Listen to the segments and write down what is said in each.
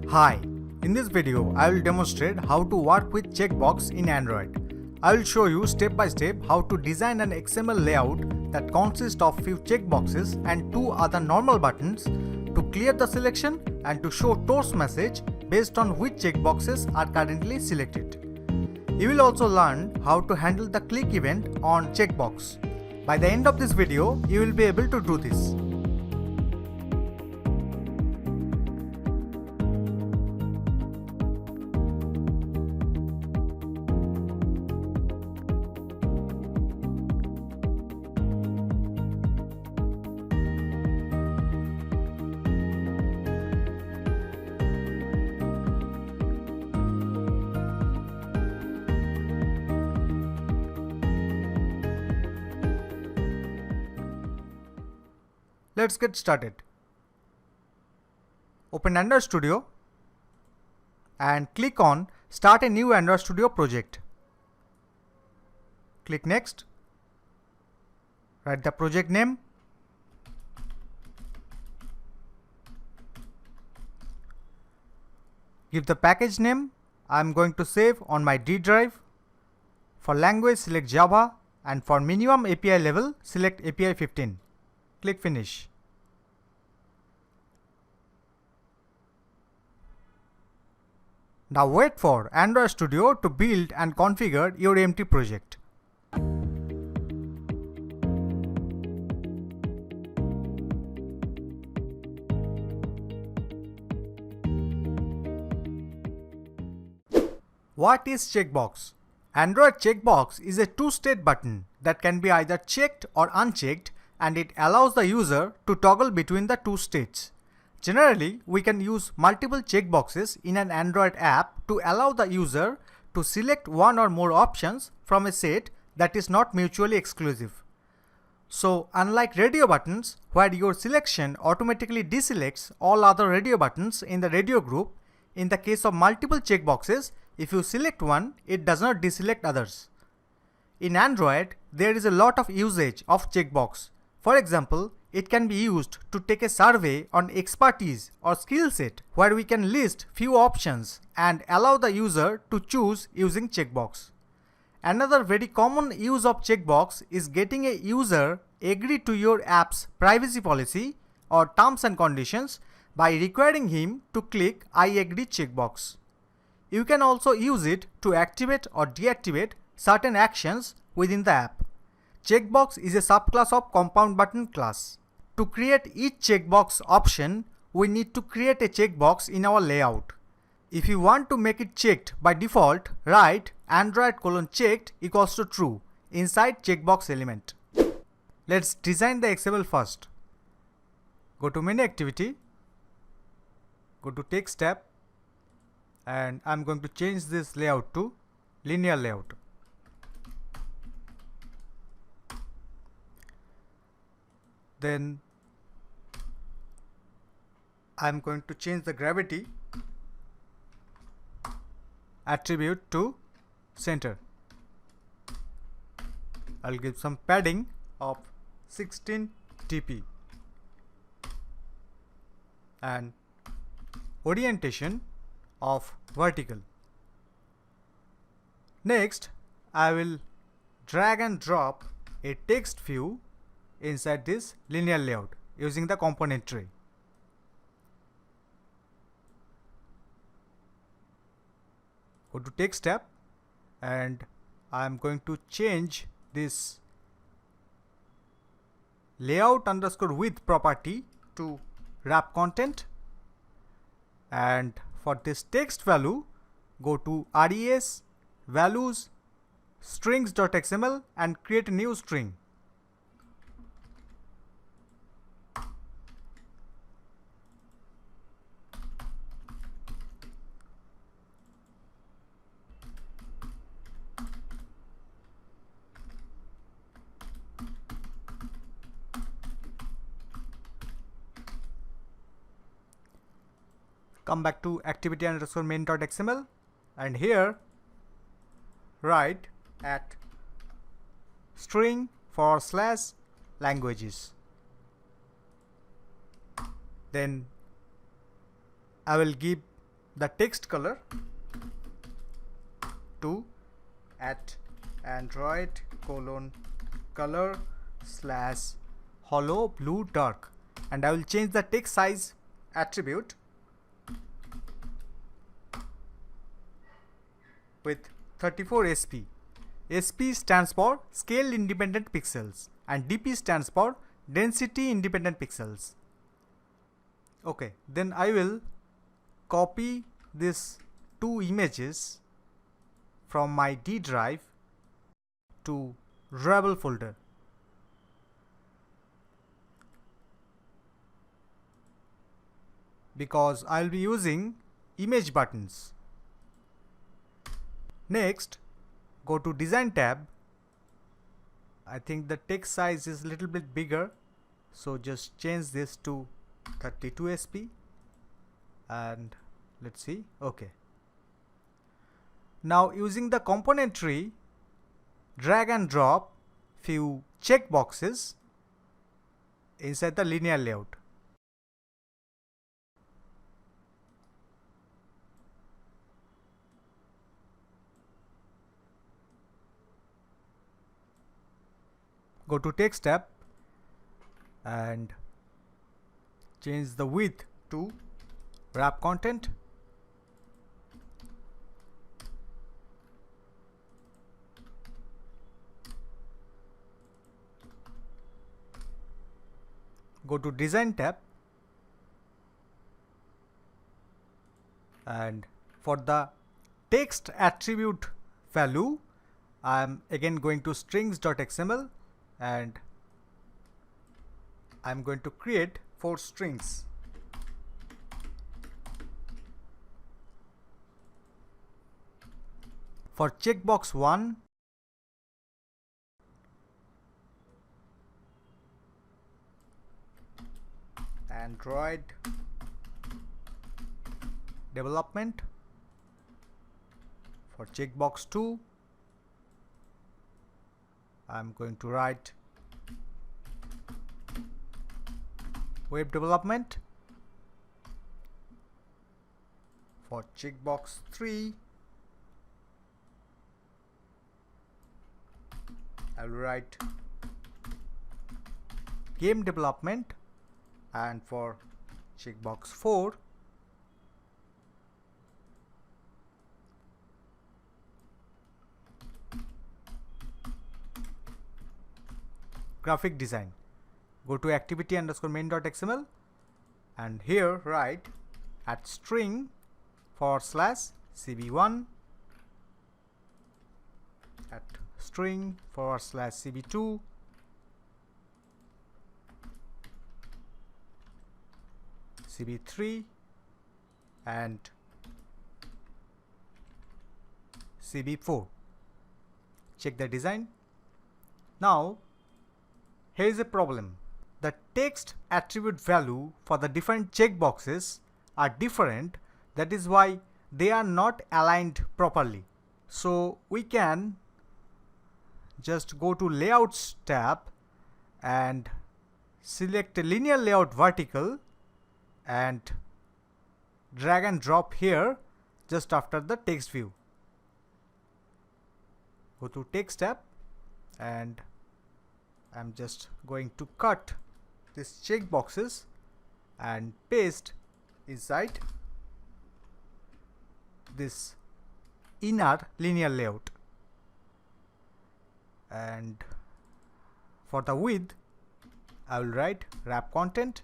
Hi, in this video I will demonstrate how to work with checkbox in Android. I will show you step by step how to design an XML layout that consists of few checkboxes and two other normal buttons to clear the selection and to show toast message based on which checkboxes are currently selected. You will also learn how to handle the click event on checkbox. By the end of this video, you will be able to do this. Let's get started. Open Android Studio and click on Start a new Android Studio project. Click Next. Write the project name. Give the package name. I am going to save on my D drive. For language, select Java, and for minimum API level, select API 15. Click Finish. Now wait for Android Studio to build and configure your empty project. What is checkbox? Android checkbox is a two-state button that can be either checked or unchecked, and it allows the user to toggle between the two states. Generally, we can use multiple checkboxes in an Android app to allow the user to select one or more options from a set that is not mutually exclusive. So, unlike radio buttons, where your selection automatically deselects all other radio buttons in the radio group, in the case of multiple checkboxes, if you select one, it does not deselect others. In Android, there is a lot of usage of checkbox. For example, it can be used to take a survey on expertise or skill set, where we can list few options and allow the user to choose using checkbox. Another very common use of checkbox is getting a user agree to your app's privacy policy or terms and conditions by requiring him to click I agree checkbox. You can also use it to activate or deactivate certain actions within the app. Checkbox is a subclass of compound button class. To create each checkbox option, we need to create a checkbox in our layout. If you want to make it checked by default, write Android:checked equals to true inside checkbox element. Let's design the XML first. Go to Main Activity, go to Text tab, and I'm going to change this layout to linear layout. Then I'm going to change the gravity attribute to center. I'll give some padding of 16 dp and orientation of vertical. Next, I will drag and drop a text view inside this linear layout using the component tray. Go to Text tab, and I am going to change this layout_width property to wrap content, and for this text value, go to res values strings.xml and create a new string. Come back to activity_main.xml, and here write at string/languages. Then I will give the text color to at Android color / hollow blue dark, and I will change the text size attribute with 34 SP. SP stands for scale independent pixels and DP stands for density independent pixels. Okay, then I will copy these two images from my D drive to Rebel folder. Because I'll be using image buttons. Next, go to Design tab. I think the text size is a little bit bigger, so just change this to 32 SP and let's see. Okay. Now using the component tree, drag and drop few checkboxes inside the linear layout. Go to Text tab and change the width to wrap content. Go to Design tab and for the text attribute value, I am again going to strings.xml and I'm going to create 4 strings. For checkbox 1, Android development. For checkbox 2, I'm going to write web development. For checkbox 3, I will write game development, and for checkbox 4, graphic design. Go to activity_main.xml and here write at string /cb1 at string /cb2 cb3 and cb4. Check the design. Now here is a problem. The text attribute value for the different checkboxes are different. That is why they are not aligned properly. So we can just go to Layouts tab and select Linear Layout Vertical and drag and drop here just after the text view. Go to Text tab and I'm just going to cut these checkboxes and paste inside this inner linear layout. And for the width, I will write wrap content.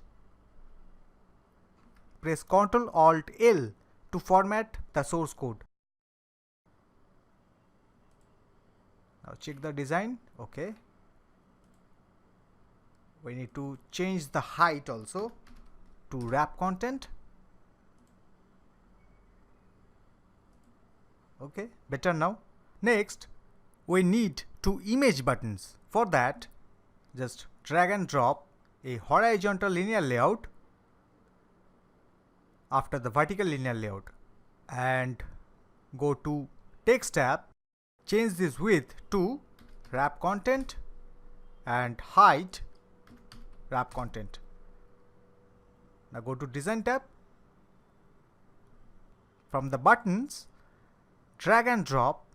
Press Ctrl+Alt+L to format the source code. Now check the design. Okay. We need to change the height also to wrap content. Okay, better now. Next, we need 2 image buttons. For that, just drag and drop a horizontal linear layout after the vertical linear layout and go to Text tab, change this width to wrap content and height wrap content. Now go to Design tab from the buttons, drag and drop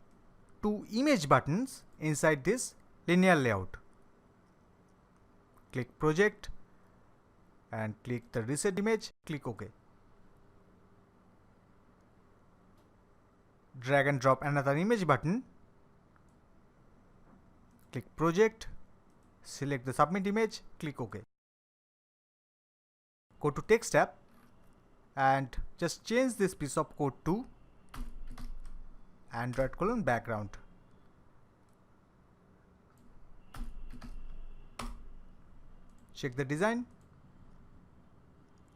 two image buttons inside this linear layout. Click project and click the reset image, click OK. Drag and drop another image button, click project, select the submit image, click OK. Go to text tab and just change this piece of code to Android : background. Check the design.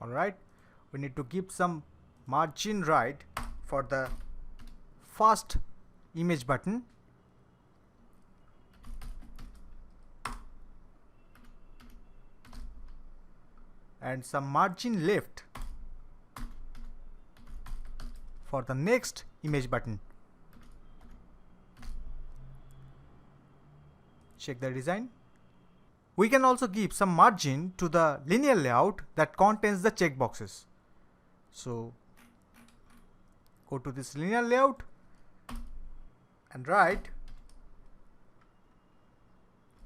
Alright, we need to give some margin right for the first image button. And some margin left for the next image button. Check the design. We can also give some margin to the linear layout that contains the checkboxes. So go to this linear layout and write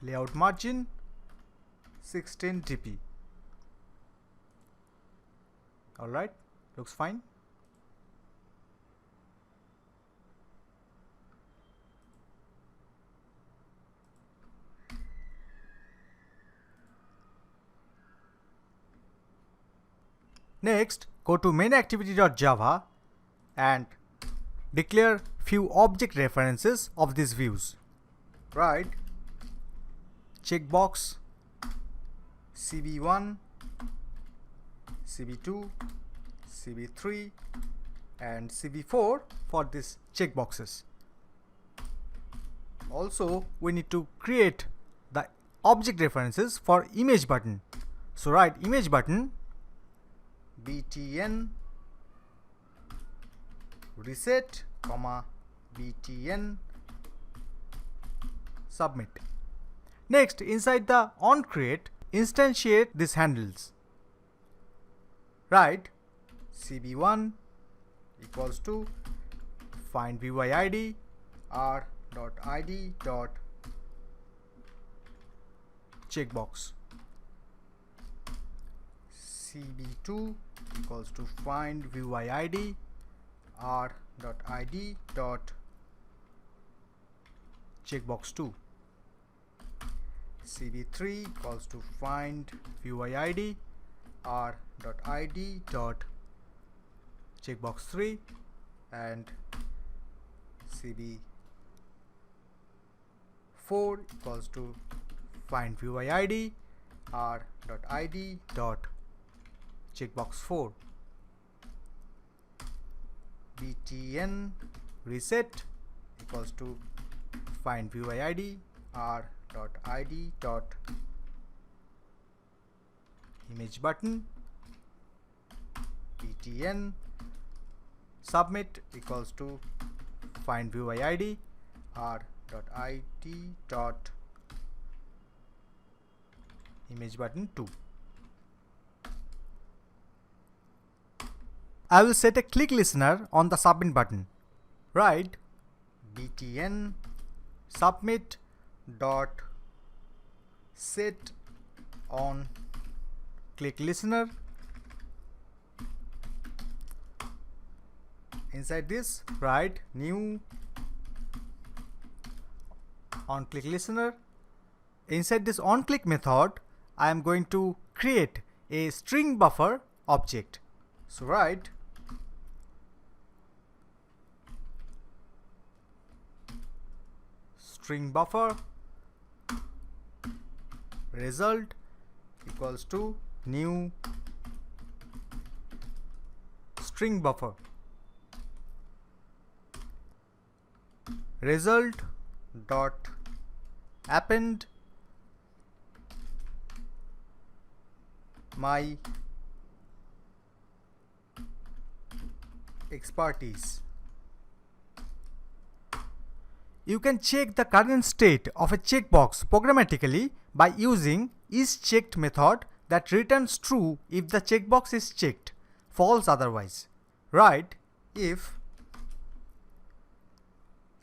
layout margin 16 dp. Alright, looks fine. Next, go to main-activity.java and declare few object references of these views. Write checkbox CB1, CB2, CB3 and CB4 for these checkboxes. Also, we need to create the object references for image button. So write image button btn reset, btn submit. Next, inside the onCreate, instantiate these handles. Write cb1 equals to find VUID r.id dot checkbox. cb2 equals to find VUID r.id dot checkbox2. cb3 equals to find VUID r.id dot checkbox3 and cb4 equals to find VUID r.id dot checkbox4. btn reset equals to find VUID r.id dot image button. btn submit equals to find VUID r.id dot image button 2. I will set a ClickListener on the submit button. Write btn submit dot set on ClickListener. Inside this, write new onClickListener. Inside this onClick method, I am going to create a string buffer object. So write string buffer result equals to new string buffer result dot append my expertise. You can check the current state of a checkbox programmatically by using isChecked method that returns true if the checkbox is checked, false otherwise. Write if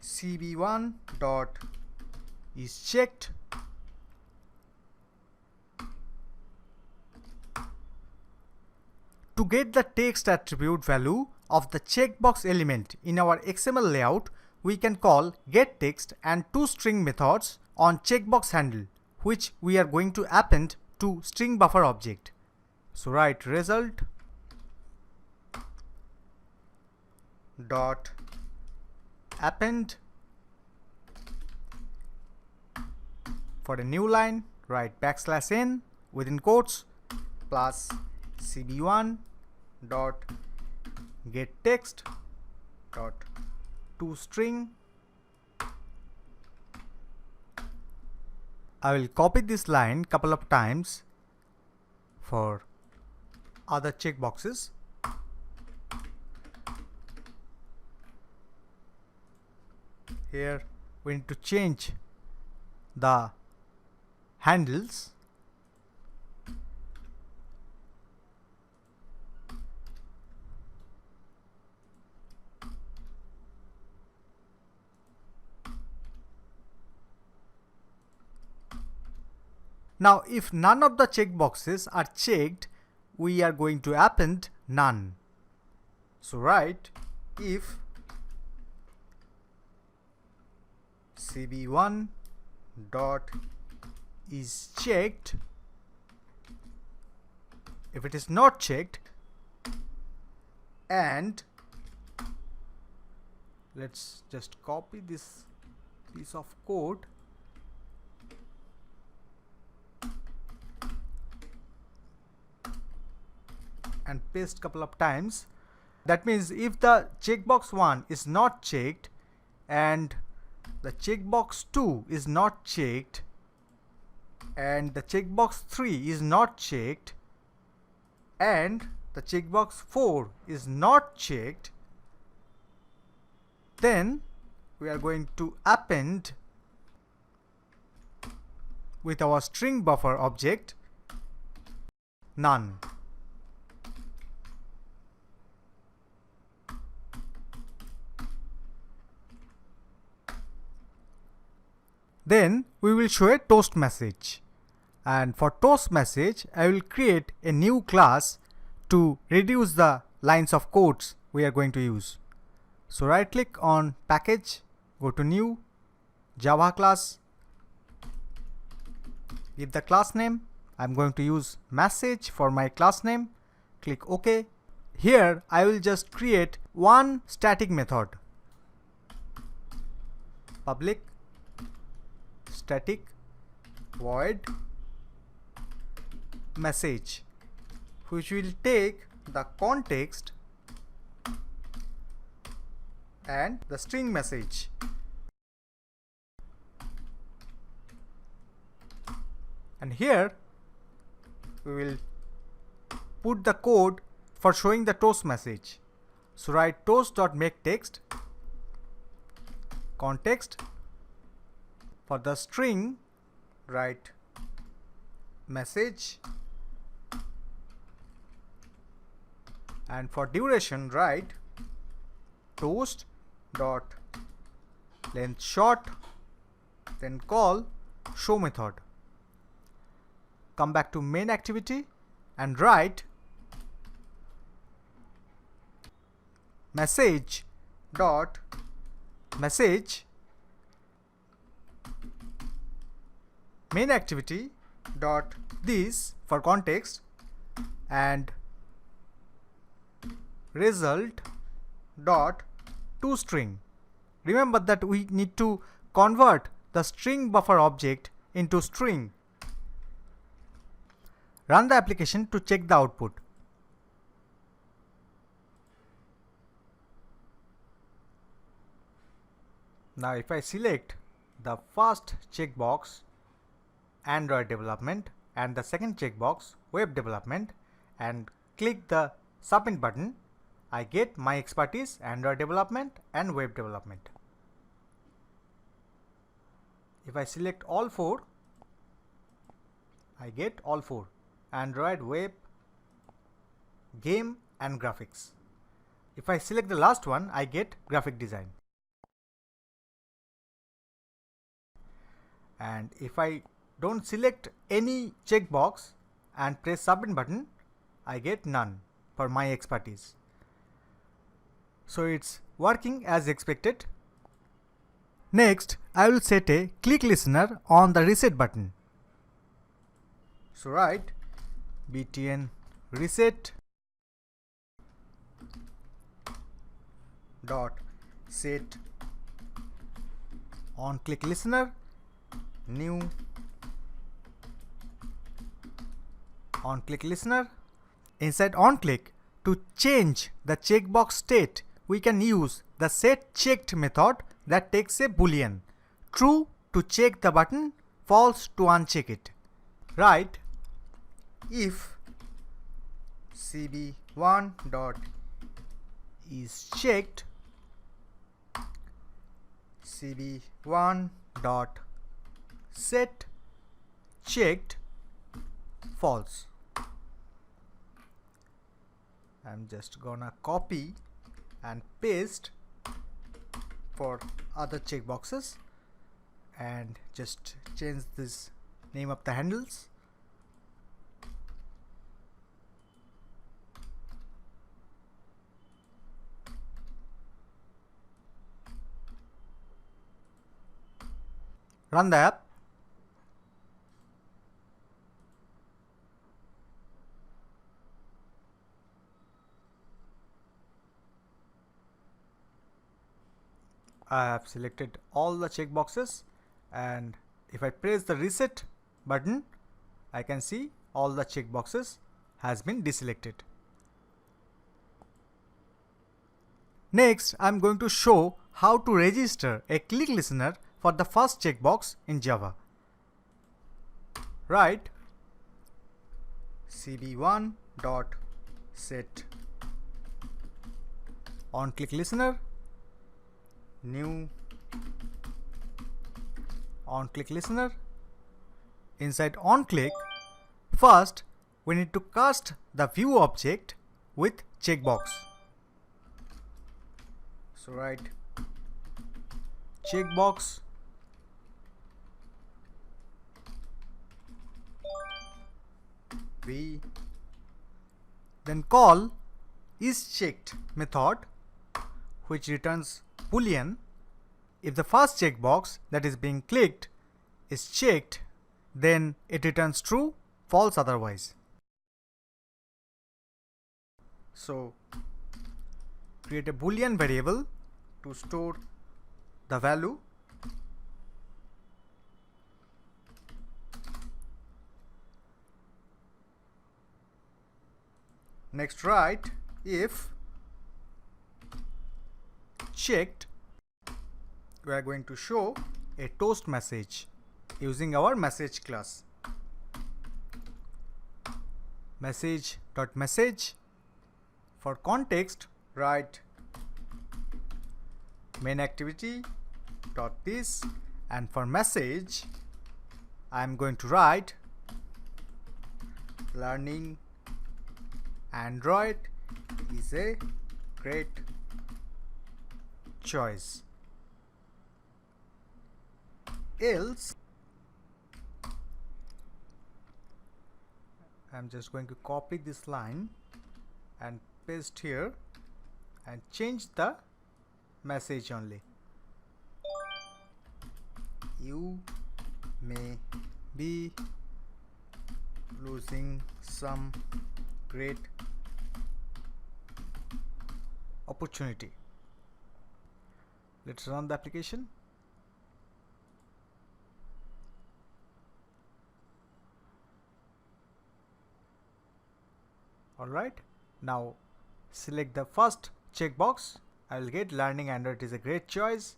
cb1 dot is checked, to get the text attribute value of the checkbox element in our XML layout, we can call getText and two string methods on checkbox handle, which we are going to append to string buffer object. So write result dot append. For a new line, write \n within quotes plus cb1 dot getText dot toString. I will copy this line couple of times for other checkboxes. Here we need to change the handles. Now, if none of the checkboxes are checked, we are going to append none. So write if cb1 dot is checked. If it is not checked, and let's just copy this piece of code and paste couple of times. That means if the checkbox 1 is not checked and the checkbox 2 is not checked and the checkbox 3 is not checked and the checkbox 4 is not checked, then we are going to append with our string buffer object none. Then we will show a toast message, and for toast message I will create a new class to reduce the lines of codes we are going to use. So right click on package, go to new, Java class, give the class name. I'm going to use message for my class name. Click OK. Here I will just create one static method, public static void message, which will take the context and the string message. And here we will put the code for showing the toast message. So write toast.makeText context. For the string, write message, and for duration write toast dot length short, then call show method. Come back to main activity and write message dot message main activity dot this for context and result dot toString. Remember that we need to convert the string buffer object into string. Run the application to check the output. Now if I select the first checkbox, Android development, and the second checkbox, web development, and click the submit button, I get my expertise Android development and web development. If I select all four, I get all four: Android, web, game, and graphics. if I select the last one, I get graphic design. And if I don't select any checkbox and press submit button, I get none for my expertise. So it's working as expected. Next, I will set a ClickListener on the reset button. So write btn reset dot set onClickListener new onClickListener. Inside onClick, to change the checkbox state, we can use the setChecked method that takes a boolean, true to check the button, false to uncheck it. Write if cb1 dot is checked, cb1 dot set checked false. I'm just gonna copy and paste for other checkboxes and just change this name of the handles. Run the app. I have selected all the checkboxes, and if I press the reset button, I can see all the checkboxes has been deselected. Next, I am going to show how to register a ClickListener for the first checkbox in Java. Write cb1 dot set onClickListener new onClickListener. Inside onClick, first we need to cast the view object with checkbox. So write checkbox v, then call isChecked method, which returns boolean if the first checkbox that is being clicked is checked, then it returns true, false otherwise. So create a boolean variable to store the value. Next write if checked. We are going to show a toast message using our message class. Message.message. For context, write main activity dot this, and for message I am going to write learning Android is a great choice. Else I'm just going to copy this line and paste here and change the message only. You may be losing some great opportunity. Let's run the application. Alright, now select the first checkbox. I will get learning Android is a great choice.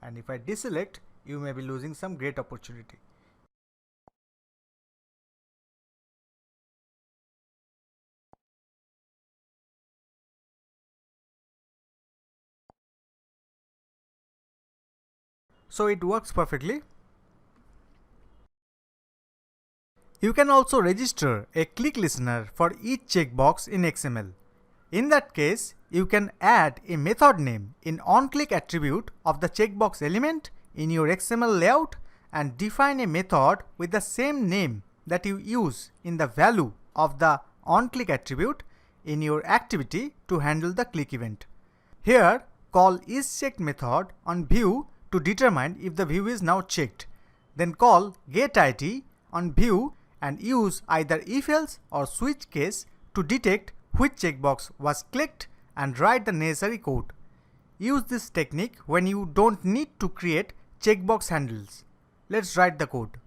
And if I deselect, you may be losing some great opportunity. So it works perfectly. You can also register a ClickListener for each checkbox in XML. In that case, you can add a method name in onClick attribute of the checkbox element in your XML layout and define a method with the same name that you use in the value of the onClick attribute in your activity to handle the click event. Here, call isChecked method on view to determine if the view is now checked. Then call getId on view and use either if-else or switch case to detect which checkbox was clicked and write the necessary code. Use this technique when you don't need to create checkbox handles. Let's write the code.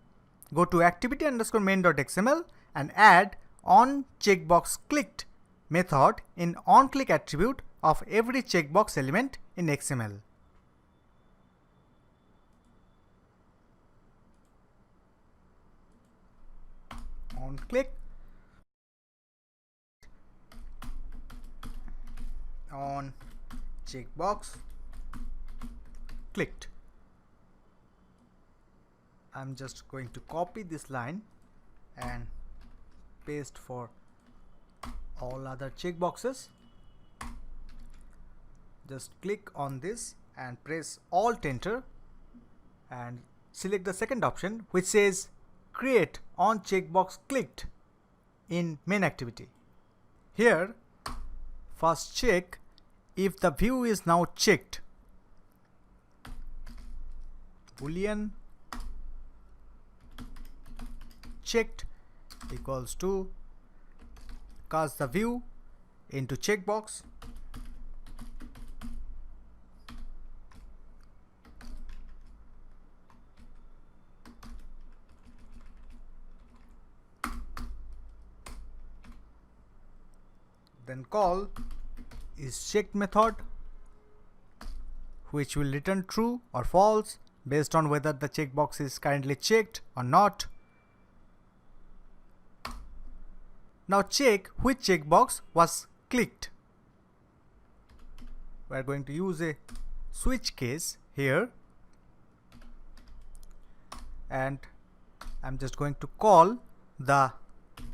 Go to activity_main.xml and add onCheckBoxClicked method in onClick attribute of every checkbox element in XML. onClick, on checkbox clicked. I'm just going to copy this line and paste for all other checkboxes. Just click on this and press Alt Enter and select the second option, which says create on checkbox clicked in main activity. Here, first check if the view is now checked. Boolean checked equals to cast the view into checkbox. Then call isChecked method, which will return true or false based on whether the checkbox is currently checked or not. Now check which checkbox was clicked. We are going to use a switch case here, and I'm just going to call the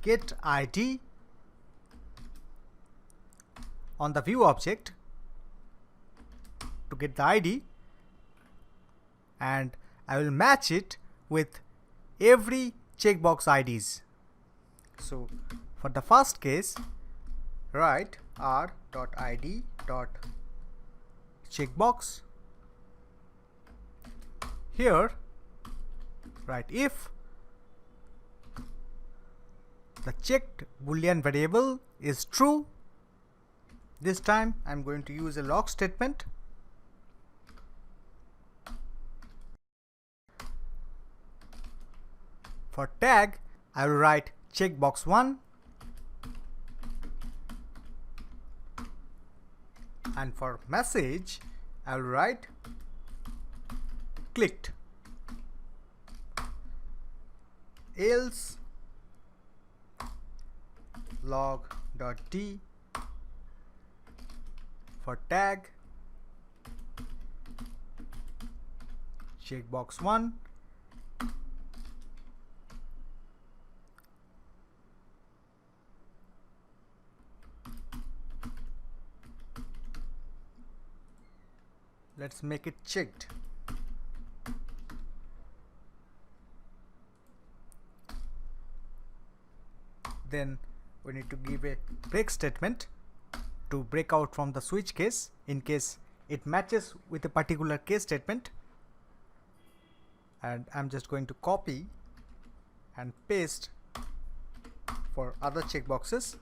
getId on the view object to get the ID, and I will match it with every checkbox IDs. So for the first case, write r.id.checkbox. Here write if the checked boolean variable is true. This time I'm going to use a log statement. For tag, I will write checkbox 1, and for message I will write clicked. Else log.d for tag checkbox 1 let's make it checked. Then we need to give a break statement to break out from the switch case in case it matches with a particular case statement, and I'm just going to copy and paste for other checkboxes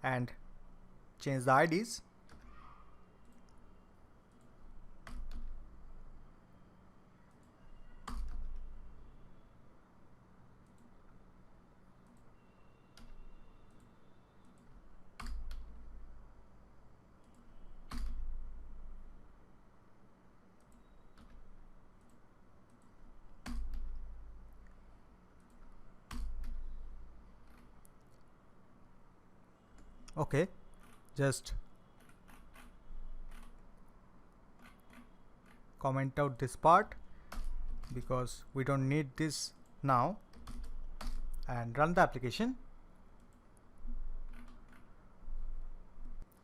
and change the IDs. Okay, just comment out this part because we don't need this now, and run the application.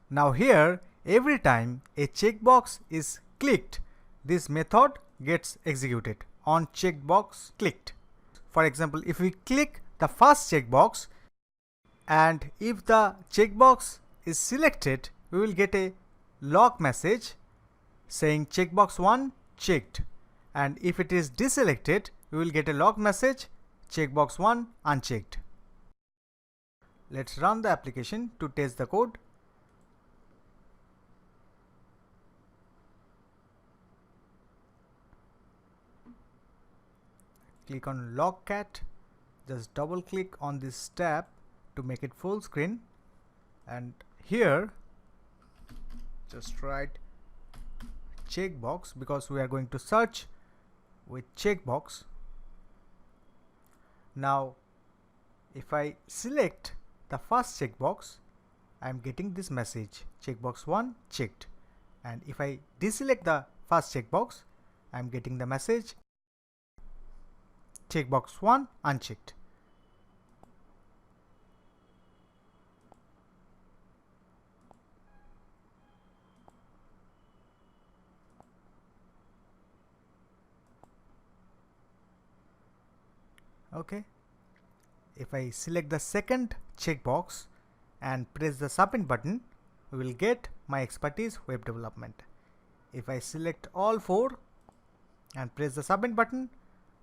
Now here, every time a checkbox is clicked, this method gets executed on checkbox clicked. For example, if we click the first checkbox and if the checkbox is selected, we will get a log message saying checkbox 1 checked, and if it is deselected, we will get a log message checkbox 1 unchecked. Let's run the application to test the code. Click on logcat, just double click on this tab to make it full screen, and here just write checkbox because we are going to search with checkbox. Now if I select the first checkbox, I am getting this message checkbox 1 checked, and if I deselect the first checkbox, I am getting the message checkbox 1 unchecked. Okay, if I select the second checkbox and press the submit button, we will get my expertise web development. If I select all 4 and press the submit button,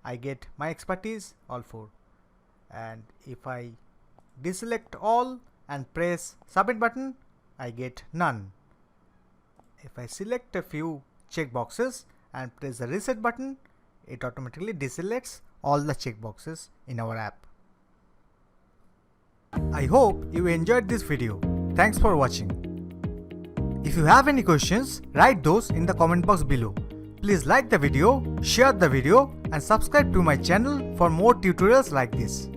I get my expertise all 4, and if I deselect all and press submit button, I get none. If I select a few checkboxes and press the reset button, it automatically deselects all the checkboxes in our app. I hope you enjoyed this video. Thanks for watching. If you have any questions, write those in the comment box below. Please like the video, share the video, and subscribe to my channel for more tutorials like this.